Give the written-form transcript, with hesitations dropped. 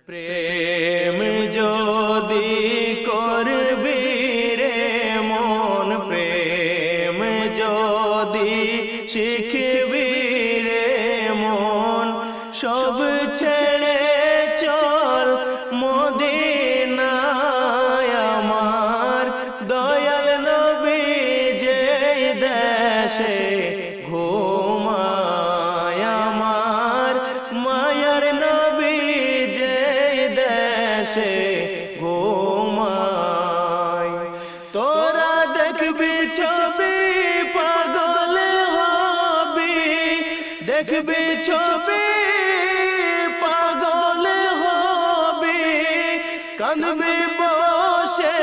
প্রেম যদি করবি রে মন, প্রেম যদি শিখবি রে মন, সব ছেড়ে চল মদিনায় আমার দয়াল নবী যেই দেশে ঘুমায়, আমার মায়ার নবী যেই দেশে ঘুমায়। তোরা দেখবি ছবি পাগল হবি, দেখবি ছবি পাগল হবি, কাঁদবি বসে